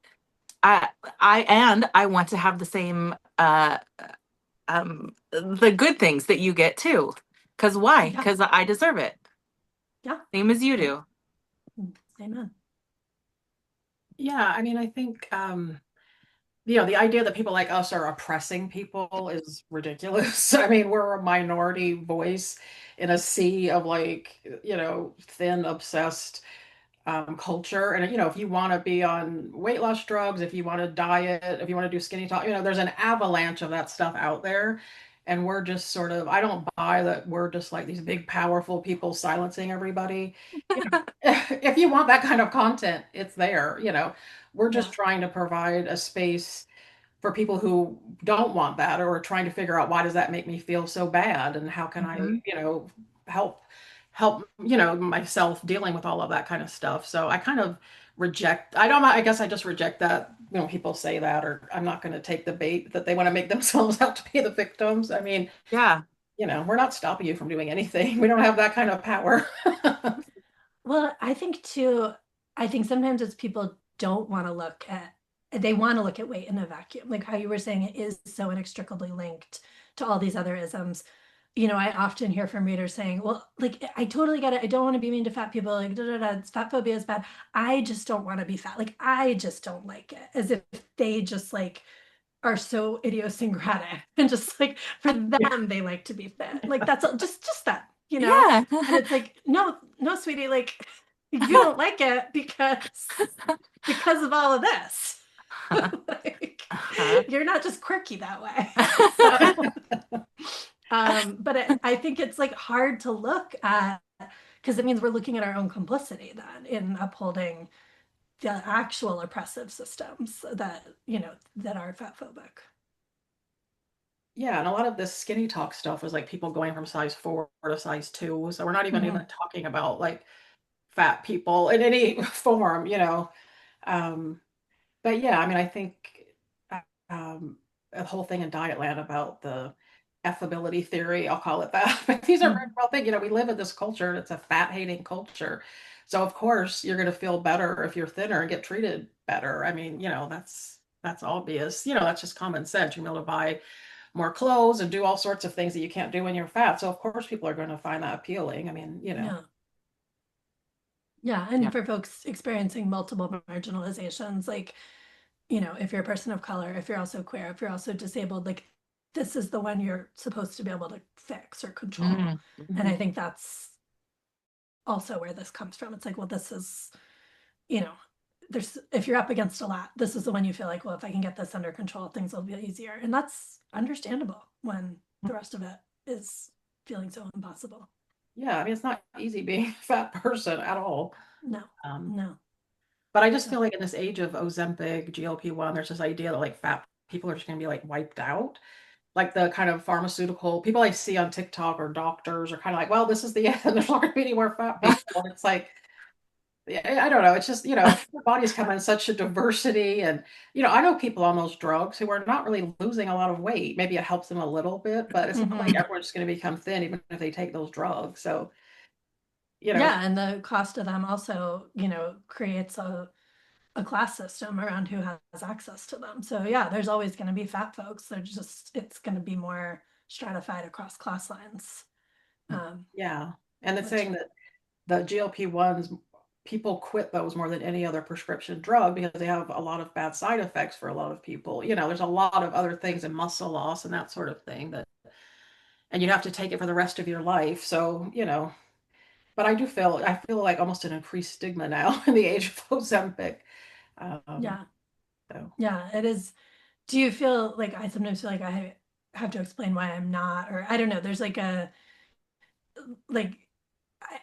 I I want to have the same the good things that you get too. Because why?
Yeah,
Because I deserve it.
yeah,
Same as you do.
amen.
Yeah, I mean, I think the idea that people like us are oppressing people is ridiculous. I mean, we're a minority voice in a sea of like, thin, obsessed culture. And if you want to be on weight loss drugs, if you want to diet, if you want to do skinny talk, there's an avalanche of that stuff out there. And we're just sort of, I don't buy that we're just like these big, powerful people silencing everybody. If you want that kind of content, it's there. We're just
Yeah.
trying to provide a space for people who don't want that or are trying to figure out why does that make me feel so bad and how can I,
Hmm.
help myself dealing with all of that kind of stuff. So I kind of I guess I just reject that, people say that, or I'm not going to take the bait that they want to make themselves out to be the victims. I mean,
Yeah.
we're not stopping you from doing anything. We don't have that kind of power.
Well, I think too, I think sometimes it's people don't want to look at, they want to look at weight in a vacuum. Like how you were saying, it is so inextricably linked to all these other isms. I often hear from readers saying, well, like, I totally get it. I don't want to be mean to fat people. Like, da, da, da, fat phobia is bad. I just don't want to be fat. Like, I just don't like it. As if they just like are so idiosyncratic and just like for
Yeah.
them, they like to be thin. Like, that's just that,
Yeah.
And it's like, no, no, sweetie, like you don't like it because of all of this. Like, you're not just quirky that way. So but I think it's like hard to look at because it means we're looking at our own complicity then in upholding the actual oppressive systems that are fat phobic.
Yeah, and a lot of this skinny talk stuff was like people going from size 4 to size 2. So we're not even
Mhm.
talking about like fat people in any form. Um, but yeah, I mean, I think um, the whole thing in Dietland about the affability theory, I'll call it that. But these are very
Mhm.
real things. We live in this culture, it's a fat hating culture. So of course you're going to feel better if you're thinner and get treated better. I mean, that's obvious. That's just common sense. You're able to buy more clothes and do all sorts of things that you can't do when you're fat. So of course people are going to find that appealing. I mean.
Yeah. Yeah.
Yeah.
And for folks experiencing multiple marginalizations, like, if you're a person of color, if you're also queer, if you're also disabled, like this is the one you're supposed to be able to fix or control.
Mm.
And I
Mhm.
think that's also where this comes from. It's like, well, this is, you know, there's if you're up against a lot, this is the one you feel like, well, if I can get this under control, things will be easier. And that's understandable when the rest of it is feeling so impossible.
Yeah, I mean, it's not easy being a fat person at all.
No,
Um,
no.
but I just
Yeah.
feel like in this age of Ozempic, GLP-1, there's this idea that like fat people are just going to be like wiped out. Like the kind of pharmaceutical people I see on TikTok or doctors are kind of like, well, this is the end. There's not going to be any more fat people. And it's like, yeah, I don't know. It's just, our bodies come in such a diversity. And, I know people on those drugs who are not really losing a lot of weight. Maybe it helps them a little bit, but it's not like
Hmm.
everyone's going to become thin even if they take those drugs. So, it's
Yeah, and the cost of them also, creates a class system around who has access to them. So yeah, there's always going to be fat folks. It's going to be more stratified across class lines.
yeah. And the
Which
saying that the GLP-1s, people quit those more than any other prescription drug because they have a lot of bad side effects for a lot of people. There's a lot of other things and muscle loss and that sort of thing and you'd have to take it for the rest of your life. So, but I feel like almost an increased stigma now in the age of Ozempic. Um,
yeah,
so
yeah, it is. Do you feel like I sometimes feel like I have to explain why I'm not, or I don't know, there's like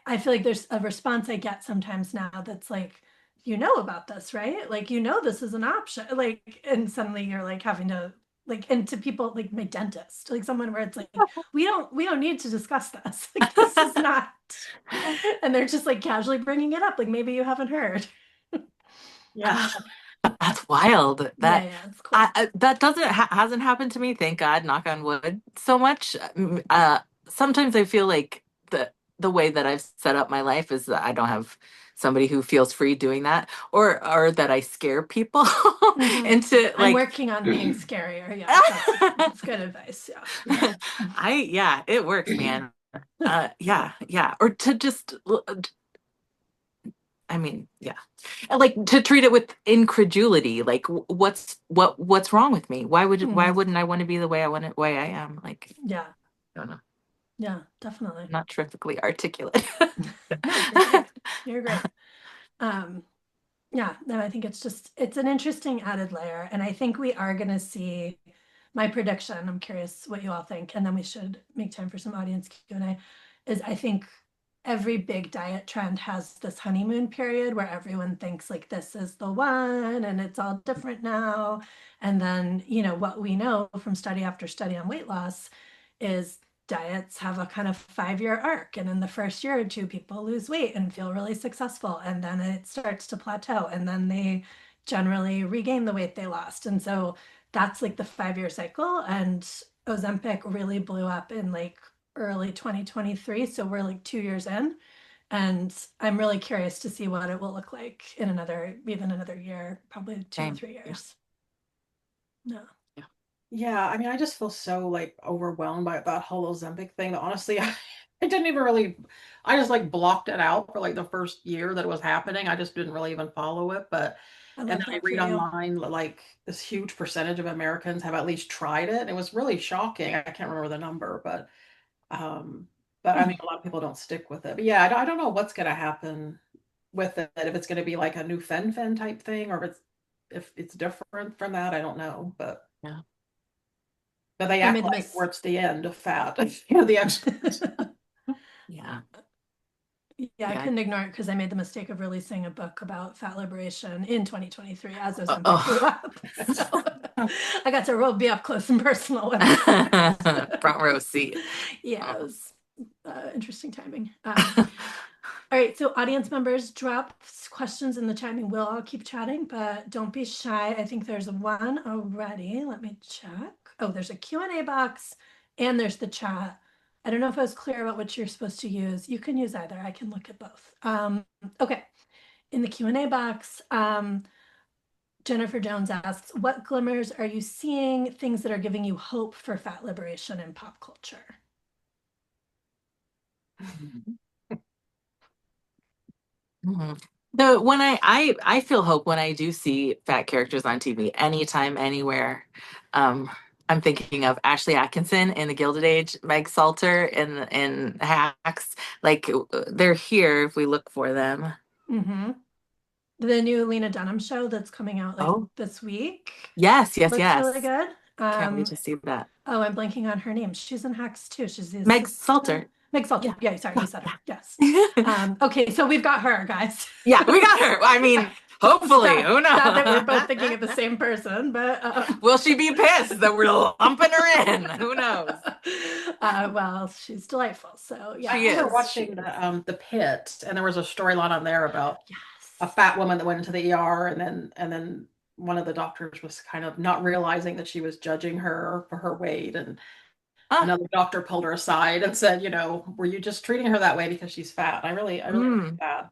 I feel like there's a response I get sometimes now that's like, you know about this, right? Like, this is an option. Like, and suddenly you're like having to like, and to people like my dentist, like someone where it's like, we don't need to discuss this. Like, this is not, and they're just like casually bringing it up. Like, maybe you haven't heard.
yeah.
That's wild.
Yeah, yeah, it's cool.
That doesn't hasn't happened to me, thank God, knock on wood, so much. Sometimes I feel like the way that I've set up my life is that I don't have somebody who feels free doing that, or that I scare people
Hmm.
into
I'm
like
working on being scarier. Yeah, that's good advice. Yeah.
yeah, it works, man. Yeah, yeah. Or to just I mean, yeah. And, like, to treat it with incredulity, like what's wrong with me? Why
Mm,
wouldn't I want to be the way way I am? Like,
yeah,
I don't know.
yeah, definitely.
Not terrifically articulate.
No, you're great. You're great. Um, yeah, no, I think it's an interesting added layer. And I think we are going to see my prediction. I'm curious what you all think. And then we should make time for some audience Q&A. Is I think every big diet trend has this honeymoon period where everyone thinks like this is the one and it's all different now. And then, what we know from study after study on weight loss is diets have a kind of 5-year arc. And in the first year or two, people lose weight and feel really successful. And then it starts to plateau. And then they generally regain the weight they lost. And so that's like the 5-year cycle. And Ozempic really blew up in like early 2023. So we're like 2 years in. And I'm really curious to see what it will look like in even another year, probably two or
Same.
3 years. No.
Yeah, I mean, I just feel so like overwhelmed by that whole Ozempic thing that honestly, I didn't even really, I just like blocked it out for like the first year that it was happening. I just didn't really even follow it. But,
I
and
love
then I
that for
read
you.
online like this huge percentage of Americans have at least tried it. And it was really shocking. I can't remember the number, um, but I mean, a lot of people don't stick with it. But yeah, I don't know what's going to happen with it. If it's going to be like a new fen type thing or if it's different from that, I don't know.
Yeah.
But they
I
act
made the
like
mis
where it's the end of fat, you know, the extras.
Yeah.
Yeah, I
Yeah.
couldn't ignore it because I made the mistake of releasing a book about fat liberation in 2023 as Ozempic blew
Oh.
up. So I got to be up close and personal with it.
Front row seat.
Yeah,
Oh.
it was interesting timing. All right, so audience members, drop questions in the chat. I mean, we'll all keep chatting, but don't be shy. I think there's one already. Let me check. Oh, there's a Q&A box and there's the chat. I don't know if I was clear about what you're supposed to use. You can use either. I can look at both. Okay. In the Q&A box, Jennifer Jones asks, what glimmers are you seeing, things that are giving you hope for fat liberation in pop culture?
Mhm. The when I feel hope when I do see fat characters on TV anytime, anywhere. Um, I'm thinking of Ashley Atkinson in The Gilded Age, Meg Salter in Hacks. Like, they're here if we look for them.
Mm-hmm. The new Lena Dunham show that's coming out like
Oh,
this week
yes, yes,
looks really
yes.
good.
Can't wait to see that.
Oh, I'm blanking on her name. She's in Hacks too. She's the
Meg
assistant.
Salter.
Meg Salter.
Yeah,
Yeah, sorry, you said her. Yes.
yeah.
Okay, so we've got her, guys.
Yeah, we got her. I mean, hopefully,
Not,
who
not that we're both thinking
knows?
of the same person, but
Will she be pissed that we're lumping her in? Who knows?
well, she's delightful. So
I
yeah,
She
remember
is.
she
watching
is.
the Pit, and there was a storyline on there about a
Yes.
fat woman that went into the ER, and then one of the doctors was kind of not realizing that she was judging her for her weight, and
Ah,
another doctor pulled her aside and said, you know, were you just treating her that way because she's fat? I really like
mm.
that.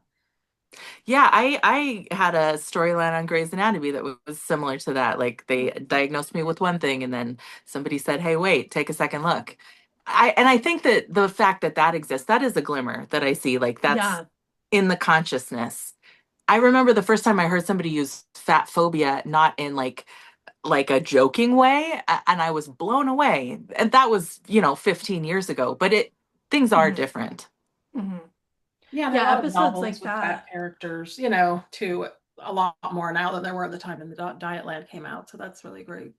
Yeah, I had a storyline on Grey's Anatomy that was similar to that. Like, they diagnosed me with one thing, and then somebody said, "Hey, wait, take a second look." I think that the fact that that exists, that is a glimmer that I see. Like, that's
Yeah.
in the consciousness. I remember the first time I heard somebody use fat phobia, not in like a joking way, and I was blown away. And that was, 15 years ago, but it things are
Hmm.
different.
Hmm.
Yeah, and there are
Yeah,
a lot of
episodes
novels
like
with fat
that.
characters, you know, too, a lot more now than there were at the time in the Dietland came out. So that's really great.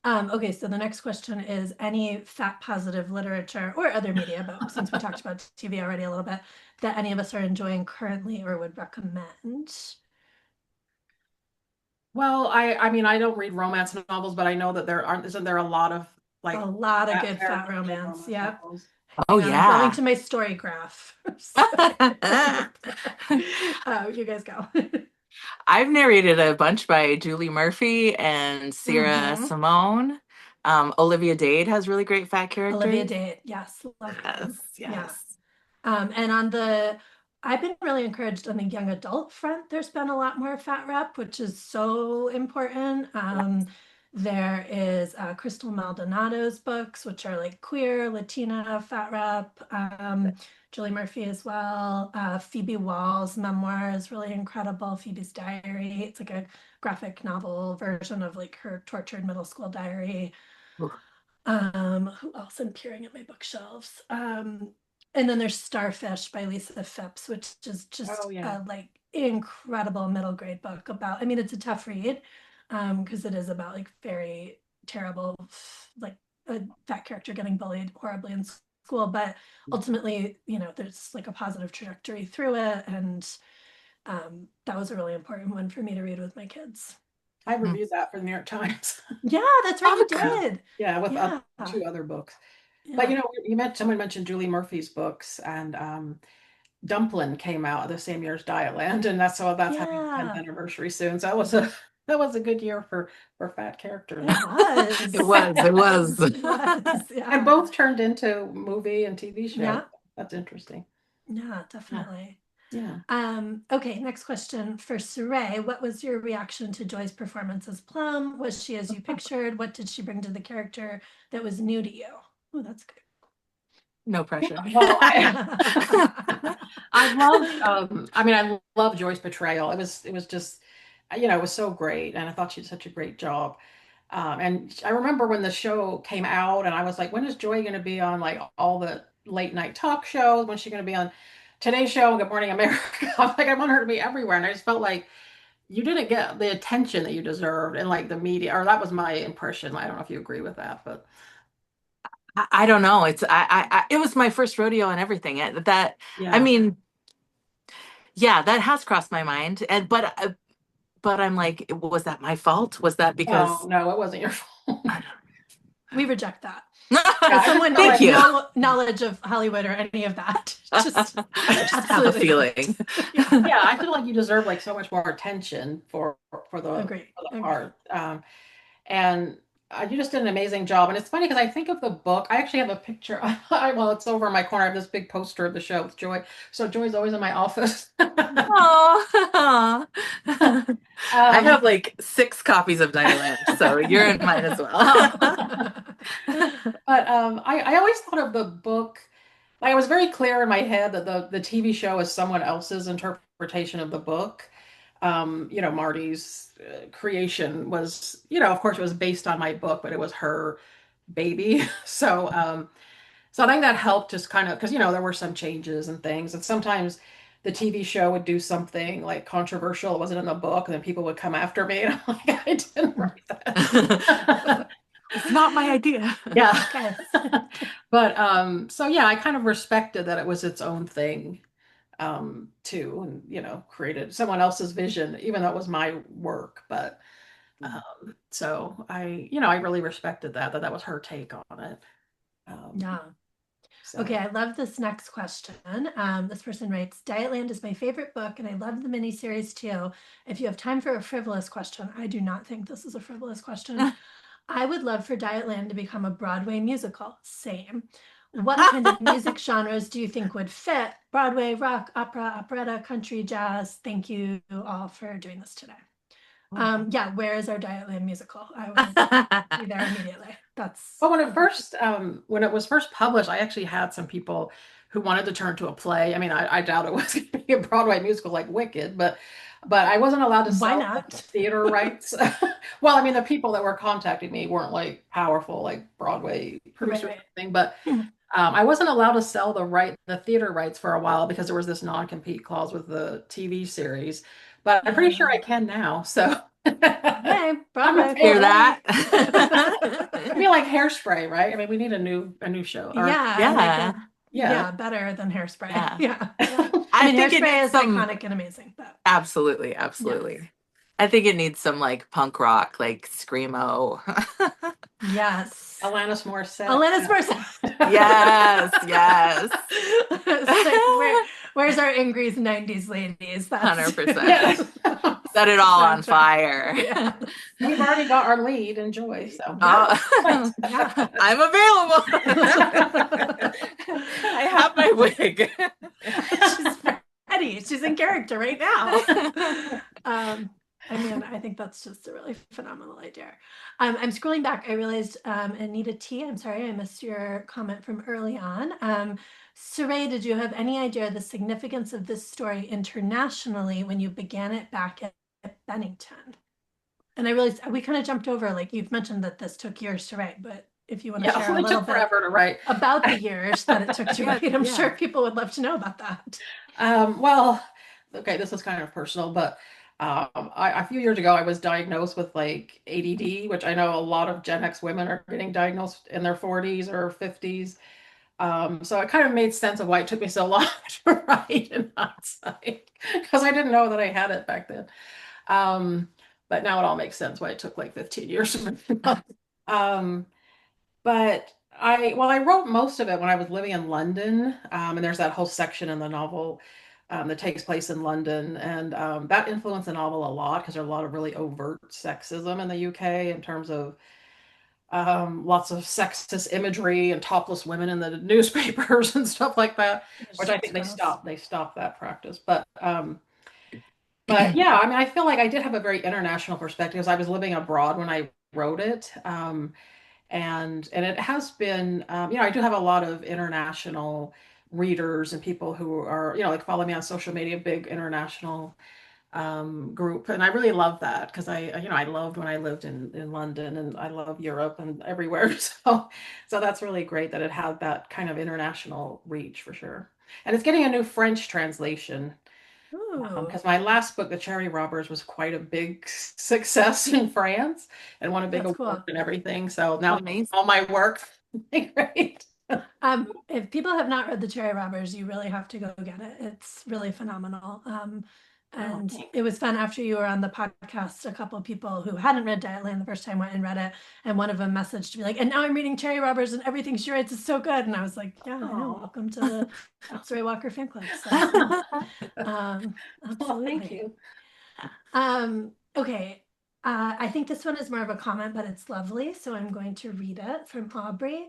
Okay, so the next question is any fat positive literature or other media, but since we talked about TV already a little bit, that any of us are enjoying currently or would recommend?
Well, I mean, I don't read romance novels, but I know that isn't there a lot of
A
like
lot of
fat
good fat
characters in
romance.
romance
Yep.
Oh,
Hang on, I'm going
yeah.
to my story graph. You guys go.
I've narrated a bunch by Julie Murphy and Sierra
Hmm.
Simone. Olivia Dade has really great fat
Olivia
characters.
Dade, yes, love
Yes,
her. Yeah.
yes.
And I've been really encouraged on the young adult front. There's been a lot more fat rep, which is so important. There is Crystal Maldonado's books, which are like queer, Latina, fat rep. Julie Murphy as well. Phoebe Wall's memoir is really incredible. Phoebe's Diary. It's like a graphic novel version of like her tortured middle school diary. Who else? I'm peering at my bookshelves. And then there's Starfish by Lisa Phipps, which is just a like incredible middle grade book about, I mean, it's a tough read, because it is about like very terrible, like a fat character getting bullied horribly in school, but ultimately, there's like a positive trajectory through it. And that was a really important one for me to read with my kids.
I reviewed that for the New York Times.
Yeah, that's right, you did.
Yeah, with two other books.
Yeah.
But someone mentioned Julie Murphy's books, and Dumplin came out the same year as Dietland, and that's having 10th anniversary soon. So that was a good year for fat characters.
It
was.
Yeah.
And both turned into movie and TV show.
Yeah.
That's interesting.
Yeah, definitely.
Yeah.
Okay, next question for Sarai. What was your reaction to Joy's performance as Plum? Was she as you pictured? What did she bring to the character that was new to you? Oh, that's good.
No pressure.
Well, I love Joy's portrayal. It was just, it was so great, and I thought she did such a great job. And I remember when the show came out, and I was like, when is Joy going to be on like all the late night talk shows? When's she going to be on Today's Show and Good Morning America? I'm like, I want her to be everywhere, and I just felt like you didn't get the attention that you deserved in like the media, or that was my impression. I don't know if you agree with that, but.
I don't know. It was my first rodeo and everything. I mean, yeah, that has crossed my mind. But I'm like, was that my fault? Was that because?
No, it wasn't your fault.
We reject that.
Someone thank you.
No knowledge of Hollywood or any of that. Just
have a feeling.
Yeah, I feel like you deserve like so much more attention for the part. And you just did an amazing job. And it's funny because I think of the book. I actually have a picture. Well, it's over in my corner. I have this big poster of the show with Joy. So Joy's always in my office.
Oh. I have like 6 copies of Dietland, so you're in mine as well.
But I always thought of the book. Like, it was very clear in my head that the TV show is someone else's interpretation of the book. Marty's creation was, of course, it was based on my book, but it was her baby. So I think that helped just kind of, because, there were some changes and things. And sometimes the TV show would do something like controversial. It wasn't in the book. And then people would come after me. And I'm like, I didn't write that.
It's not my idea.
Yeah. But so yeah, I kind of respected that it was its own thing too, and created someone else's vision, even though it was my work. But so I really respected that was her take on it.
Yeah. So. Okay, I love this next question. This person writes, Dietland is my favorite book, and I love the miniseries too. If you have time for a frivolous question, I do not think this is a frivolous question. I would love for Dietland to become a Broadway musical. Same. What kind of music genres do you think would fit? Broadway, rock, opera, operetta, country, jazz. Thank you all for doing this today. Yeah, where is our Dietland musical? I will be there immediately.
Well, when it was first published, I actually had some people who wanted to turn to a play. I mean, I doubt it was going to be a Broadway musical like Wicked, but I wasn't allowed to sell theater rights. Well, I mean, the people that were contacting me weren't like powerful, like Broadway producers or anything, but I wasn't allowed to sell the theater rights for a while because there was this non-compete clause with the TV series. But I'm pretty sure I can now. So
hey, Broadway,
hear that?
It'd be like Hairspray, right? I mean, we need a new show.
Yeah, better than Hairspray. Yeah.
I mean,
Hairspray is iconic and amazing. But...
Absolutely. Yes. I think it needs some like punk rock, like screamo.
Yes.
Alanis Morissette.
Yes.
It's like, where's our Ingrid's 90s ladies?
100%. Set it all on fire.
Yeah.
We've already got our lead in Joy, so
I'm available. I have my wig.
She's ready. She's in character right now. I mean, I think that's just a really phenomenal idea. I'm scrolling back. I realized, Anita T, I'm sorry, I missed your comment from early on. Sarai, did you have any idea the significance of this story internationally when you began it back at Bennington? And I realized we kind of jumped over, like you've mentioned that this took years to write, but if you want to
Yeah,
share a
it
little
took
bit
forever to write.
about the years that it took to
Yeah,
write, I'm sure
yeah.
people would love to know about that.
Well, okay, this is kind of personal, but a few years ago, I was diagnosed with like ADD, which I know a lot of Gen X women are getting diagnosed in their 40s or 50s. So it kind of made sense of why it took me so long to write in hindsight, because I didn't know that I had it back then. Um, but now it all makes sense why it took like 15 years to write it. Um, but I wrote most of it when I was living in London, and there's that whole section in the novel that takes place in London, and that influenced the novel a lot because there's a lot of really overt sexism in the UK in terms of lots of sexist imagery and topless women in the newspapers and stuff like that,
It's
which I think
just gross.
they stopped that practice. But yeah, I mean, I feel like I did have a very international perspective because I was living abroad when I wrote it. And it has been, I do have a lot of international readers and people who are, like follow me on social media, big international group, and I really love that because I loved when I lived in London, and I love Europe and everywhere. So that's really great that it had that kind of international reach for sure. And it's getting a new French translation
Ooh,
because my last book, The Cherry Robbers, was quite a big success in France and won a big
that's
award
cool.
and everything. So now
Amazing.
all my work, great.
If people have not read The Cherry Robbers, you really have to go get it. It's really phenomenal.
Oh,
And
thanks.
it was fun after you were on the podcast. A couple of people who hadn't read Dietland the first time went and read it, and one of them messaged to be like, "And now I'm reading Cherry Robbers, and everything she writes is so good." And I was like, "Yeah, I know.
Oh,
Welcome to the Sarai Walker fan club." So yeah, um,
well, thank
absolutely.
you.
Okay. I think this one is more of a comment, but it's lovely. So I'm going to read it from Aubrey.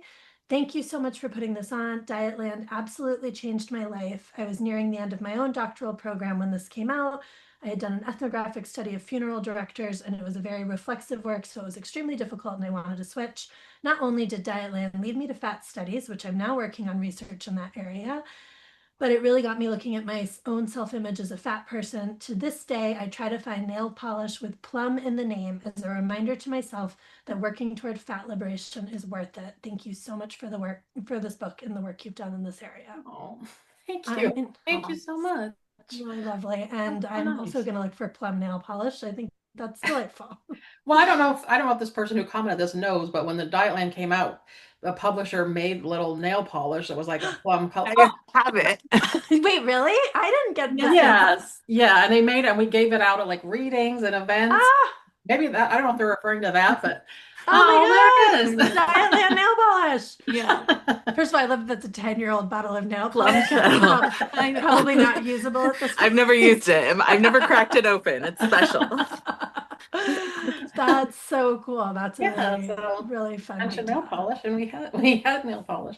Thank you so much for putting this on. Dietland absolutely changed my life. I was nearing the end of my own doctoral program when this came out. I had done an ethnographic study of funeral directors, and it was a very reflexive work, so it was extremely difficult, and I wanted to switch. Not only did Dietland lead me to fat studies, which I'm now working on research in that area, but it really got me looking at my own self image as a fat person. To this day, I try to find nail polish with plum in the name as a reminder to myself that working toward fat liberation is worth it. Thank you so much for the work, for this book and the work you've done in this area.
Oh, thank you.
I'm
Thank you so much.
really lovely.
That's
And
so
I'm also
nice.
going to look for plum nail polish. I think that's delightful.
Well, I don't know if this person who commented this knows, but when the Dietland came out, the publisher made little nail polish that was like a plum color.
I have it.
Wait, really? I didn't get this info.
Yes. Yeah, and they made it and we gave it out at like readings and events.
Ah,
Maybe that I don't know if they're referring to that, but
oh
oh,
my
there
God. Dietland nail polish.
Yeah.
it
First of all, I love that it's a 10-year-old bottle of nail
Plum
polish.
kettle. I know.
Probably not usable at this
I've
point.
never used it. I've never cracked it open. It's special.
That's so cool. That's a
Yeah,
really,
so
really fun
bunch of nail
detail.
polish and we had nail polish.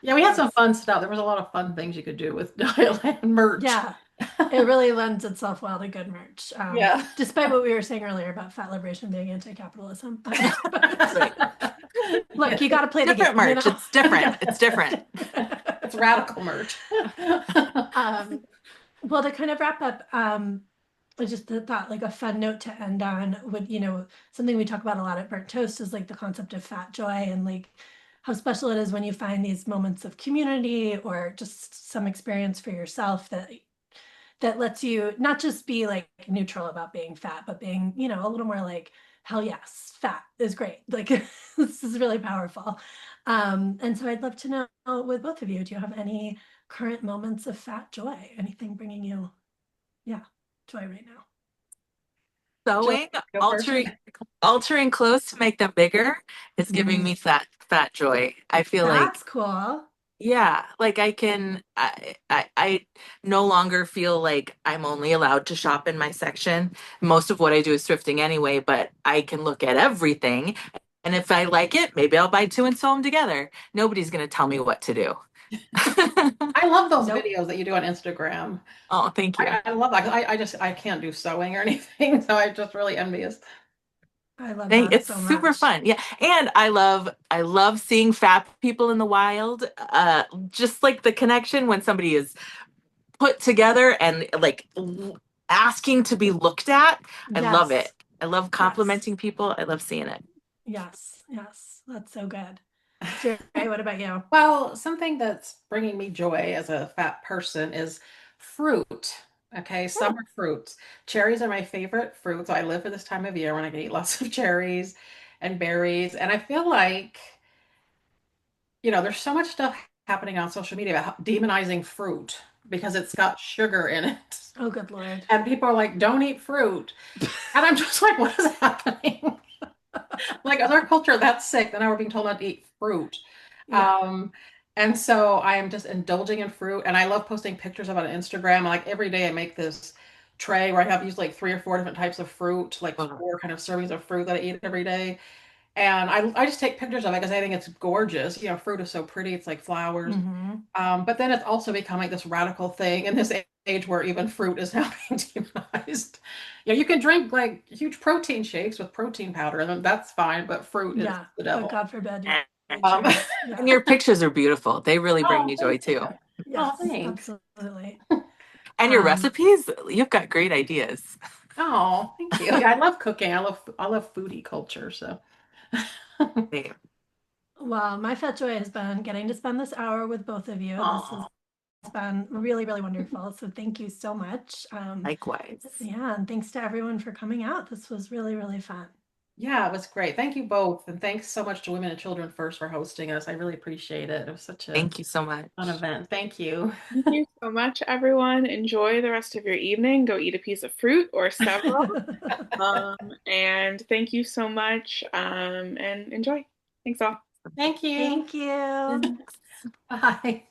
Yeah, we had some
That's,
fun stuff. There was a lot of fun things you could do with Dietland merch.
yeah, it really lends itself well to good merch.
Yeah.
Despite what we were saying earlier about fat liberation being anti-capitalism.
Right.
Look, you got to play the
Different
game,
merch. It's different. It's different.
It's radical merch.
Um, well, to kind of wrap up, I just thought like a fun note to end on would, something we talk about a lot at Burnt Toast is like the concept of fat joy and like how special it is when you find these moments of community or just some experience for yourself that lets you not just be like neutral about being fat, but being, a little more like, hell yes, fat is great. Like this is really powerful. And so I'd love to know with both of you, do you have any current moments of fat joy? Anything bringing you, yeah, joy right now?
Joy,
Sewing,
go first.
altering clothes to make them bigger is giving me fat joy. I feel like,
That's cool.
yeah, like I no longer feel like I'm only allowed to shop in my section. Most of what I do is thrifting anyway, but I can look at everything. And if I like it, maybe I'll buy two and sew them together. Nobody's going to tell me what to do.
I love those
Nope.
videos that you do on Instagram.
Oh, thank you.
I love that. I can't do sewing or anything, so I'm just really envious.
I love
Thank,
that
it's
so
super
much.
fun. Yeah. And I love seeing fat people in the wild. Just like the connection when somebody is put together and like asking to be looked at. I love it.
Yes.
I love
Yes.
complimenting people. I love seeing it.
Yes. Yes. That's so good. Jerry, what about you?
Well, something that's bringing me joy as a fat person is fruit. Okay,
Oh,
summer fruits. Cherries are my favorite fruit. So I live for this time of year when I can eat lots of cherries and berries. And I feel like, there's so much stuff happening on social media about demonizing fruit because it's got sugar in it.
Oh, good Lord.
And people are like, don't eat fruit. And I'm just like, what is happening? Like, is our culture that sick that now we're being told not to eat fruit?
Yeah.
Um, and so I am just indulging in fruit, and I love posting pictures of it on Instagram. Like every day, I make this tray where I have used like 3 or 4 different types of fruit, like
oh,
4 kind of servings of fruit that I eat every day. And I just take pictures of it because I think it's gorgeous. Fruit is so pretty; it's like flowers.
Mm-hmm.
But then it's also become like this radical thing in this age where even fruit is now being demonized. You can drink like huge protein shakes with protein powder, and that's fine, but fruit is
Yeah.
the
But
devil.
God forbid you eat
Um,
cherries.
and
Yeah.
your pictures are beautiful. They really bring
oh,
me joy
thank you.
too.
Oh,
Yes,
thanks.
absolutely.
And your
Um,
recipes, you've got great ideas.
Oh, thank you. Yeah, I love cooking. I love foodie culture. So,
well, my fat joy has been getting to spend this hour with both of you. This has
oh,
been really, really wonderful. So thank you so much.
Likewise.
Yeah, and thanks to everyone for coming out. This was really, really fun.
yeah, it was great. Thank you both, and thanks so much to Women and Children First for hosting us. I really appreciate it. It was such a
Thank you so
fun
much.
event. Thank you.
Thank you so much, everyone. Enjoy the rest of your evening. Go eat a piece of fruit or several. And thank you so much. And enjoy. Thanks all.
Thank you.
Thank you.
Thanks.
Bye.